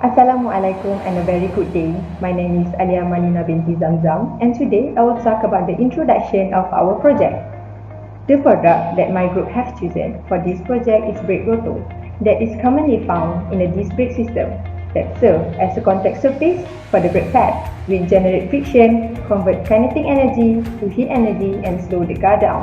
Assalamualaikum and a very good day. My name is Alia Manina binti Zamzam and today I will talk about the introduction of our project. The product that my group has chosen for this project is brake rotor that is commonly found in a disc brake system that serve as a contact surface for the brake pad which generate friction, convert kinetic energy to heat energy and slow the car down.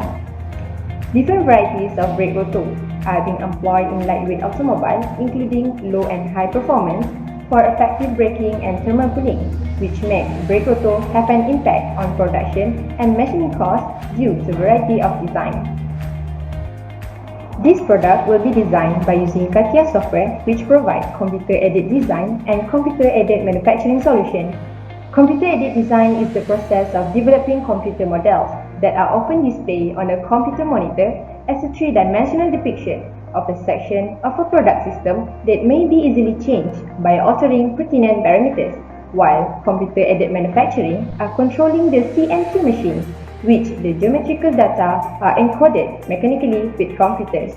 Different varieties of brake rotors are being employed in lightweight automobiles, including low and high performance for effective braking and thermal cooling, which makes brake rotor have an impact on production and machining costs due to variety of design. This product will be designed by using Cadcam software, which provides computer-aided design and computer-aided manufacturing solution. Computer-aided design is the process of developing computer models that are often displayed on a computer monitor as a three-dimensional depiction of a section of a product system that may be easily changed by altering pertinent parameters, while computer-aided manufacturing are controlling the CNC machines, which the geometrical data are encoded mechanically with computers.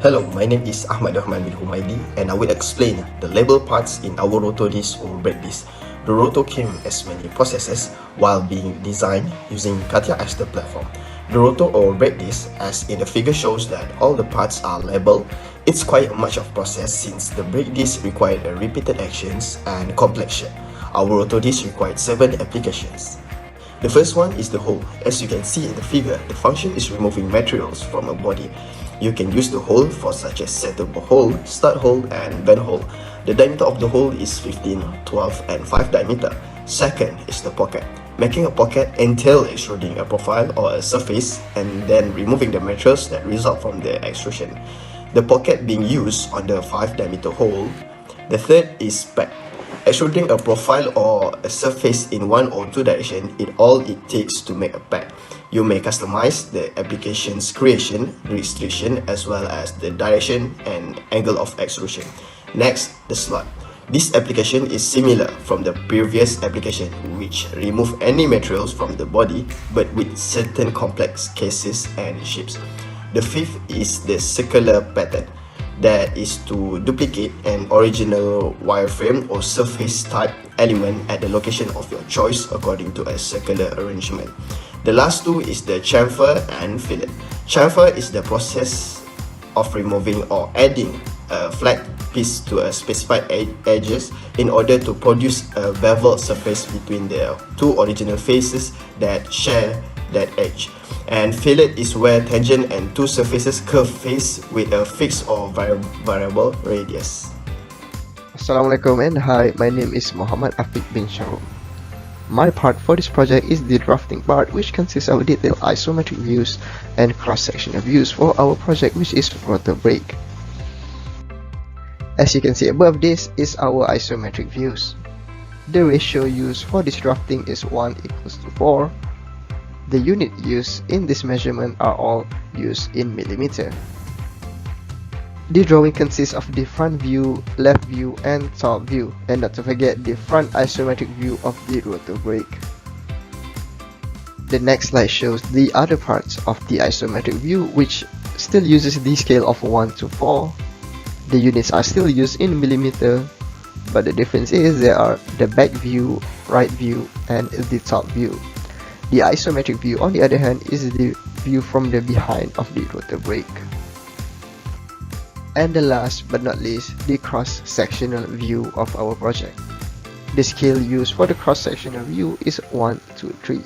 Hello, my name is Ahmad Rahman bin Humaidi and I will explain the label parts in our rotor disc or brake disc. The rotor came as many processes while being designed using Cadcam as the platform. The rotor or brake disc, as in the figure shows that all the parts are labeled. It's quite much of process since the brake disc required a repeated actions and complex shape. Our rotor disc required 7 applications. The first one is the hole. As you can see in the figure, the function is removing materials from a body. You can use the hole for such as setup hole, start hole, and vent hole. The diameter of the hole is 15, 12, and 5 diameter. Second is the pocket. Making a pocket entails extruding a profile or a surface and then removing the materials that result from the extrusion. The pocket being used on the 5 diameter hole. The third is pad. Extruding a profile or a surface in one or two directions is all it takes to make a pad. You may customize the application's creation, restriction, as well as the direction and angle of extrusion. Next, the slot. This application is similar from the previous application, which remove any materials from the body but with certain complex cases and shapes. The fifth is the circular pattern. That is to duplicate an original wireframe or surface type element at the location of your choice according to a circular arrangement. The last two is the chamfer and fillet. Chamfer is the process of removing or adding a flat piece to a specified edges in order to produce a beveled surface between the two original faces that share that edge. And fillet is where tangent and two surfaces curve face with a fixed or variable radius. Assalamualaikum and hi, my name is Muhammad Afiq bin Sharum. My part for this project is the drafting part, which consists of detailed isometric views and cross-sectional views for our project, which is rotor brake. As you can see above, this is our isometric views. The ratio used for this drafting is 1:4. The unit used in this measurement are all used in millimeter. The drawing consists of the front view, left view, and top view, and not to forget the front isometric view of the rotor brake. The next slide shows the other parts of the isometric view, which still uses the scale of 1:4. The units are still used in millimeter, but the difference is there are the back view, right view, and the top view. The isometric view, on the other hand, is the view from the behind of the rotor brake. And the last but not least, the cross-sectional view of our project. The scale used for the cross-sectional view is 1:3.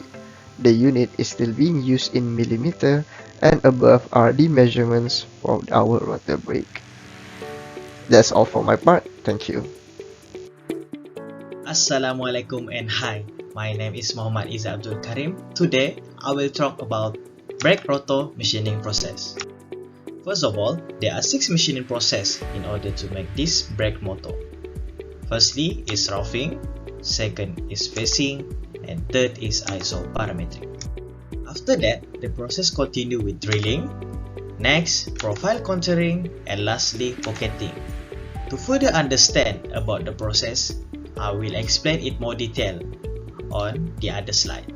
The unit is still being used in millimeter, and above are the measurements for our rotor brake. That's all for my part. Thank you. Assalamualaikum and hi, my name is Muhammad Iza Abdul Karim. Today, I will talk about brake rotor machining process. First of all, there are 6 machining processes in order to make this brake motor. Firstly is roughing, second is facing, and third is isoparametric. After that, the process continue with drilling, next profile contouring, and lastly pocketing. To further understand about the process, I will explain it more detail on the other slide.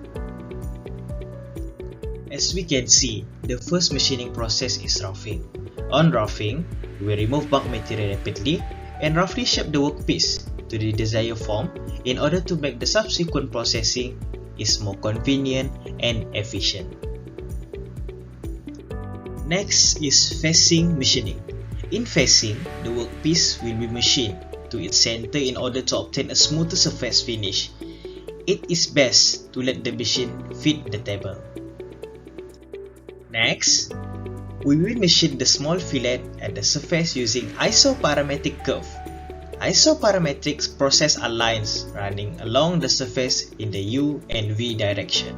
As we can see, the first machining process is roughing. On roughing, we remove bulk material rapidly and roughly shape the workpiece to the desired form in order to make the subsequent processing is more convenient and efficient. Next is facing machining. In facing, the workpiece will be machined to its center in order to obtain a smoother surface finish. It is best to let the machine fit the table. Next, we will machine the small fillet at the surface using isoparametric curve. Isoparametric process are lines running along the surface in the U and V direction,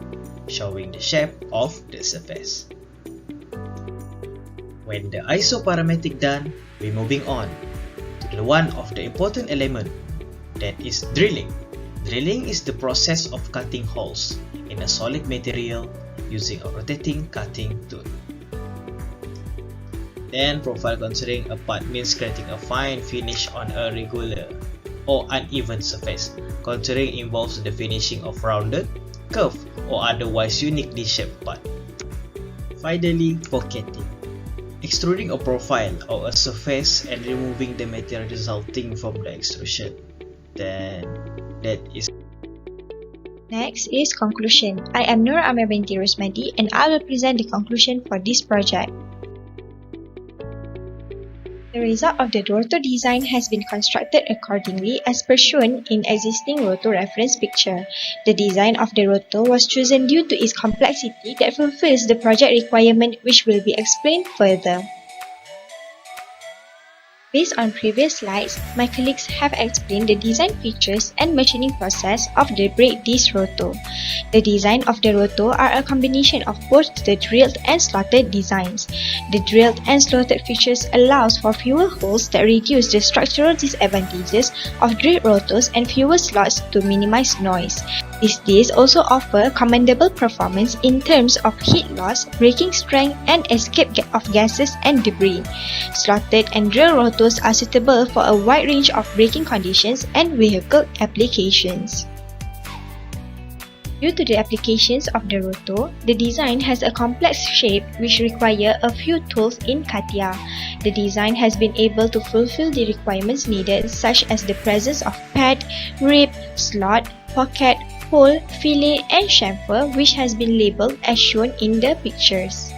showing the shape of the surface. When the isoparametric done, we're moving on to the one of the important element, that is drilling. Drilling is the process of cutting holes in a solid material using a rotating cutting tool. Then profile contouring a part means creating a fine finish on a regular or uneven surface. Contouring involves the finishing of rounded, curved, or otherwise uniquely shaped part. Finally, pocketing. Extruding a profile or a surface and removing the material resulting from the extrusion. Then that is. Next is conclusion. I am Nur Amir binti Rosmadi and I will present the conclusion for this project. The result of the rotor design has been constructed accordingly as per shown in existing rotor reference picture. The design of the rotor was chosen due to its complexity that fulfills the project requirement, which will be explained further. Based on previous slides, my colleagues have explained the design features and machining process of the brake disc rotor. The design of the rotor are a combination of both the drilled and slotted designs. The drilled and slotted features allows for fewer holes that reduce the structural disadvantages of drilled rotors and fewer slots to minimize noise. These discs also offer commendable performance in terms of heat loss, braking strength, and escape of gases and debris. Slotted and drilled rotors are suitable for a wide range of braking conditions and vehicle applications. Due to the applications of the rotor, the design has a complex shape which require a few tools in Cadcam. The design has been able to fulfill the requirements needed, such as the presence of pad, rib, slot, pocket, hole, fillet, and chamfer, which has been labeled as shown in the pictures.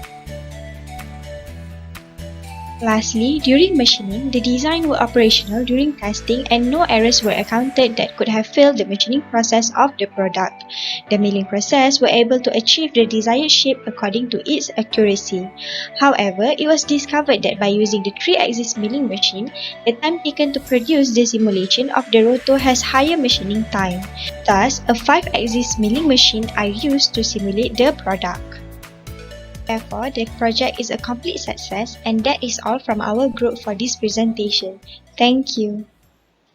Lastly, during machining, the design were operational during testing and no errors were encountered that could have failed the machining process of the product. The milling process were able to achieve the desired shape according to its accuracy. However, it was discovered that by using the 3-axis milling machine, the time taken to produce the simulation of the rotor has higher machining time. Thus, a 5-axis milling machine are used to simulate the product. Therefore, the project is a complete success, and that is all from our group for this presentation. Thank you.